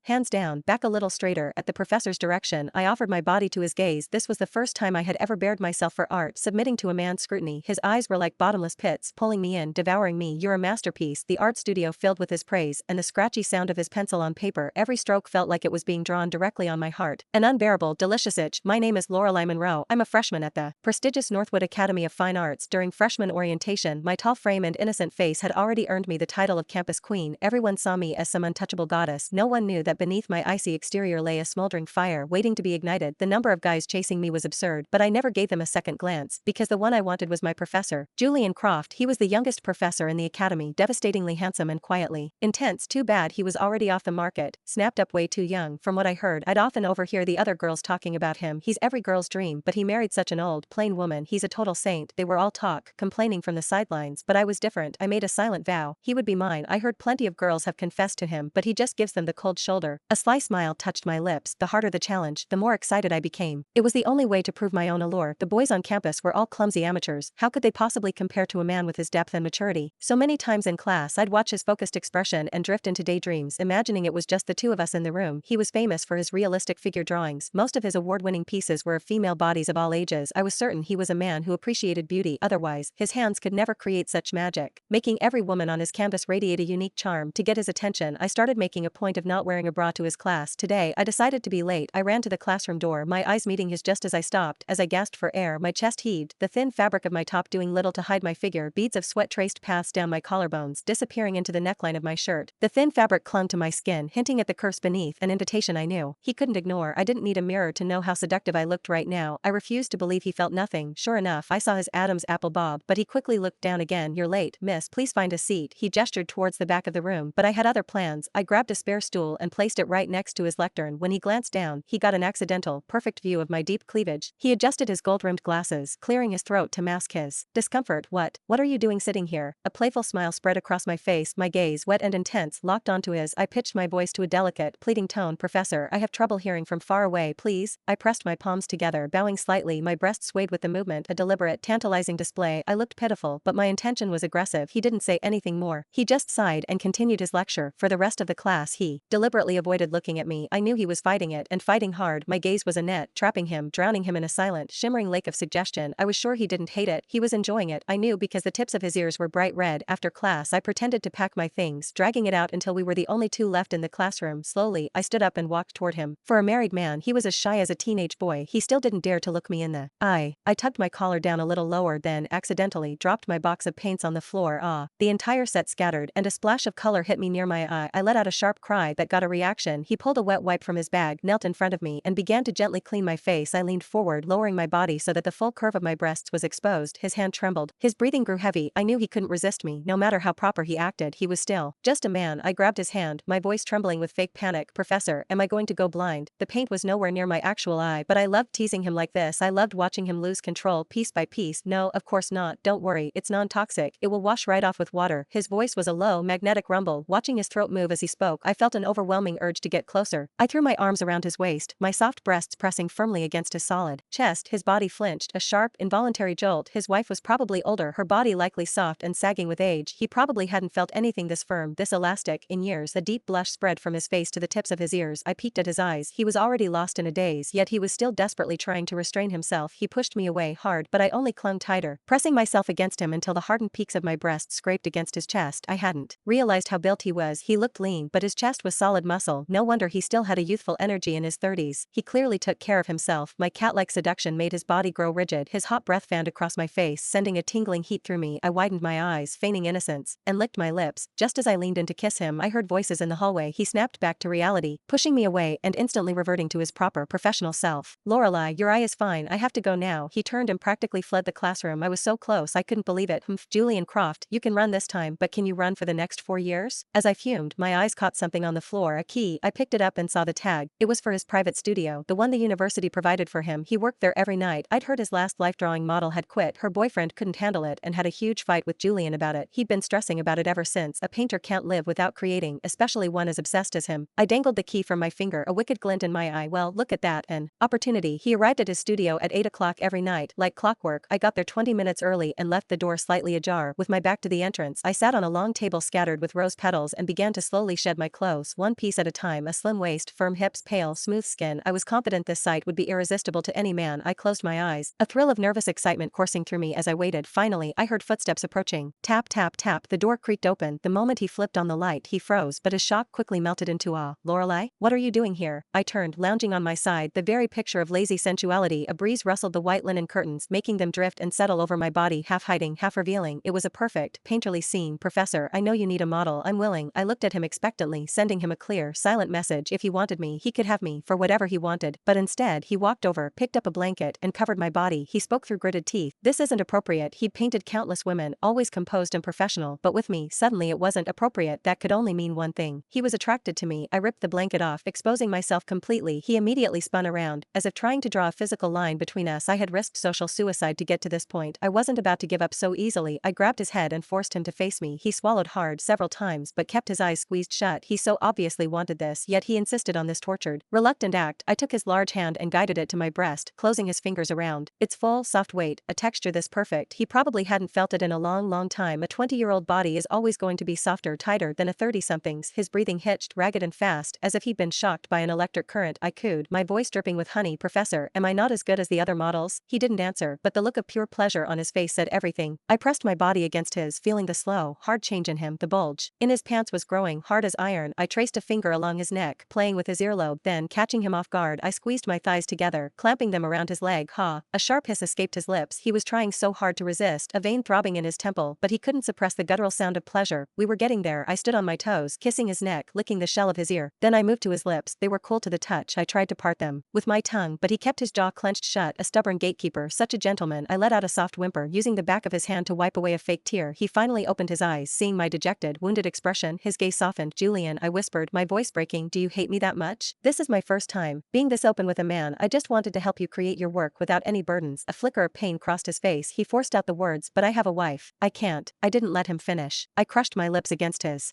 hands down, back a little straighter. At the professor's direction, I offered my body to his gaze. This was the first time I had ever bared myself for art, submitting to a man's scrutiny. His eyes were like bottomless pits, pulling me in, devouring me. You're a masterpiece. The art studio filled with his praise, and the scratchy sound of his pencil on paper. Every stroke felt like it was being drawn directly on my heart. An unbearable, delicious itch. My name is Lorelei Monroe. I'm a freshman at the prestigious Northwood Academy of Fine Arts. During freshman orientation, my tall frame and innocent face had already earned me the title of campus queen. Everyone saw me as some untouchable goddess. No one knew that beneath my icy exterior lay a smoldering fire waiting to be ignited. The number of guys chasing me was absurd, but I never gave them a second glance, because the one I wanted was my professor, Julian Croft. He was the youngest professor in the academy, devastatingly handsome and quietly intense. Too bad he was already off the market, snapped up way too young. From what I heard, I'd often overhear the other girls talking about him. He's every girl's dream, but he married such an old, plain woman. He's a total saint. They were all complaining from the sidelines, but I was different. I made a silent vow. He would be mine. I heard plenty of girls have confessed to him, but he just gives them the cold shoulder. A sly smile touched my lips. The harder the challenge, the more excited I became. It was the only way to prove my own allure. The boys on campus were all clumsy amateurs. How could they possibly compare to a man with his depth and maturity? So many times in class I'd watch his focused expression and drift into daydreams, imagining it was just the two of us in the room. He was famous for his realistic figure drawings. Most of his award-winning pieces were of female bodies of all ages. I was certain he was a man who appreciated beauty. Otherwise, his hands could never create such magic, making every woman on his campus radiate a unique charm. To get his attention, I started making a point of not wearing a bra to his class. Today, I decided to be late. I ran to the classroom door, my eyes meeting his just as I stopped. As I gasped for air, my chest heaved, the thin fabric of my top doing little to hide my figure. Beads of sweat traced paths down my collarbones, disappearing into the neckline of my shirt. The thin fabric clung to my skin, hinting at the curves beneath, an invitation I knew he couldn't ignore. I didn't need a mirror to know how seductive I looked right now. I refused to believe he felt nothing. Sure enough, I saw his Adam's apple bob, but he quickly looked down again. You're late, miss. Please find a seat. He gestured towards the back of the room, but I had other plans. I grabbed a spare stool and placed it right next to his lectern. When he glanced down, he got an accidental, perfect view of my deep cleavage. He adjusted his gold-rimmed glasses, clearing his throat to mask his discomfort. What are you doing sitting here? A playful smile spread across my face. My gaze, wet and intense, locked onto his. I pitched my voice to a delicate, pleading tone. Professor, I have trouble hearing from far away. Please. I pressed my palms together, bowing slightly. My breast swayed with the movement, a deliberate, tantalizing display. I looked pitiful, but my intention was aggressive. He didn't say anything more. He just sighed and continued his lecture. For the rest of the class, he deliberately avoided looking at me. I knew he was fighting it, and fighting hard. My gaze was a net, trapping him, drowning him in a silent, shimmering lake of suggestion. I was sure he didn't hate it. He was enjoying it. I knew because the tips of his ears were bright red. After class, I pretended to pack my things, dragging it out until we were the only two left in the classroom. Slowly, I stood up and walked toward him. For a married man, he was as shy as a teenage boy. He still didn't dare to look me in the eye. I tugged my collar down a little lower, then accidentally dropped my box of paints on the floor. The entire set scattered, and a splash of color hit me near my eye. I let out a sharp cry that got a reaction. He pulled a wet wipe from his bag, knelt in front of me, and began to gently clean my face. I leaned forward, lowering my body so that the full curve of my breasts was exposed. His hand trembled. His breathing grew heavy. I knew he couldn't resist me. No matter how proper he acted, he was still just a man. I grabbed his hand, my voice trembling with fake panic. Professor, am I going to go blind? The paint was nowhere near my actual eye, but I loved teasing him like this. I loved watching him lose control piece by piece. No, of course not. Don't worry, it's non-toxic. It will wash right off with water. His voice was a low, magnetic rumble. Watching his throat move as he spoke, I felt an overwhelming urge to get closer. I threw my arms around his waist, my soft breasts pressing firmly against his solid chest. His body flinched, a sharp, involuntary jolt. His wife was probably older, her body likely soft and sagging with age. He probably hadn't felt anything this firm, this elastic, in years. A deep blush spread from his face to the tips of his ears. I peeked at his eyes. He was already lost in a daze, yet he was still desperately trying to restrain himself. He pushed me away hard, but I only clung tighter, pressing myself against him until the hardened peaks of my breast scraped against his chest. I hadn't realized how built he was. He looked lean, but his chest was solid muscle. No wonder he still had a youthful energy in his 30s. He clearly took care of himself. My cat-like seduction made his body grow rigid. His hot breath fanned across my face, sending a tingling heat through me. I widened my eyes, feigning innocence, and licked my lips. Just as I leaned in to kiss him, I heard voices in the hallway. He snapped back to reality, pushing me away and instantly reverting to his proper professional self. Lorelei, your eye is fine. I have to go now. He turned and practically fled the classroom. I was so close I couldn't believe it. Julian Croft, you can run this time, but can you run for the next 4 years? As I fumed, my eyes caught something on the floor, a key. I picked it up and saw the tag. It was for his private studio, the one the university provided for him. He worked there every night. I'd heard his last life drawing model had quit. Her boyfriend couldn't handle it and had a huge fight with Julian about it. He'd been stressing about it ever since. A painter can't live without creating, especially one as obsessed as him. I dangled the key from my finger, a wicked glint in my eye. Well, look at that, an opportunity. He arrived at his studio at 8 o'clock every night, like clockwork. I got there 20 minutes early and left the door slightly ajar. With my back to the entrance, I sat on a long table scattered with rose petals and began to slowly shed my clothes, one piece piece at a time, a slim waist, firm hips, pale, smooth skin. I was confident this sight would be irresistible to any man. I closed my eyes, a thrill of nervous excitement coursing through me as I waited. Finally, I heard footsteps approaching. Tap, tap, tap. The door creaked open. The moment he flipped on the light, he froze, but his shock quickly melted into awe. Lorelei, what are you doing here? I turned, lounging on my side, the very picture of lazy sensuality. A breeze rustled the white linen curtains, making them drift and settle over my body, half hiding, half revealing. It was a perfect, painterly scene. Professor, I know you need a model. I'm willing. I looked at him expectantly, sending him a clear, silent message. If he wanted me, he could have me, for whatever he wanted. But instead, he walked over, picked up a blanket, and covered my body. He spoke through gritted teeth. This isn't appropriate. He'd painted countless women, always composed and professional, but with me, suddenly it wasn't appropriate. That could only mean one thing. He was attracted to me. I ripped the blanket off, exposing myself completely. He immediately spun around, as if trying to draw a physical line between us. I had risked social suicide to get to this point. I wasn't about to give up so easily. I grabbed his head and forced him to face me. He swallowed hard several times but kept his eyes squeezed shut. He so obviously wanted this, yet he insisted on this tortured, reluctant act. I took his large hand and guided it to my breast, closing his fingers around its full, soft weight, a texture this perfect. He probably hadn't felt it in a long, long time. A 20-year-old body is always going to be softer, tighter than a 30-something's. His breathing hitched, ragged and fast, as if he'd been shocked by an electric current. I cooed, my voice dripping with honey. Professor, am I not as good as the other models? He didn't answer, but the look of pure pleasure on his face said everything. I pressed my body against his, feeling the slow, hard change in him. The bulge in his pants was growing, hard as iron. I traced a finger along his neck, playing with his earlobe. Then, catching him off guard, I squeezed my thighs together, clamping them around his leg. Ha! A sharp hiss escaped his lips. He was trying so hard to resist, a vein throbbing in his temple, but he couldn't suppress the guttural sound of pleasure. We were getting there. I stood on my toes, kissing his neck, licking the shell of his ear. Then I moved to his lips. They were cool to the touch. I tried to part them with my tongue, but he kept his jaw clenched shut, a stubborn gatekeeper, such a gentleman. I let out a soft whimper, using the back of his hand to wipe away a fake tear. He finally opened his eyes, seeing my dejected, wounded expression. His gaze softened. Julian, I whispered, my voice breaking, do you hate me that much? This is my first time being this open with a man. I just wanted to help you create your work without any burdens. A flicker of pain crossed his face. He forced out the words, but I have a wife. I can't. I didn't let him finish. I crushed my lips against his.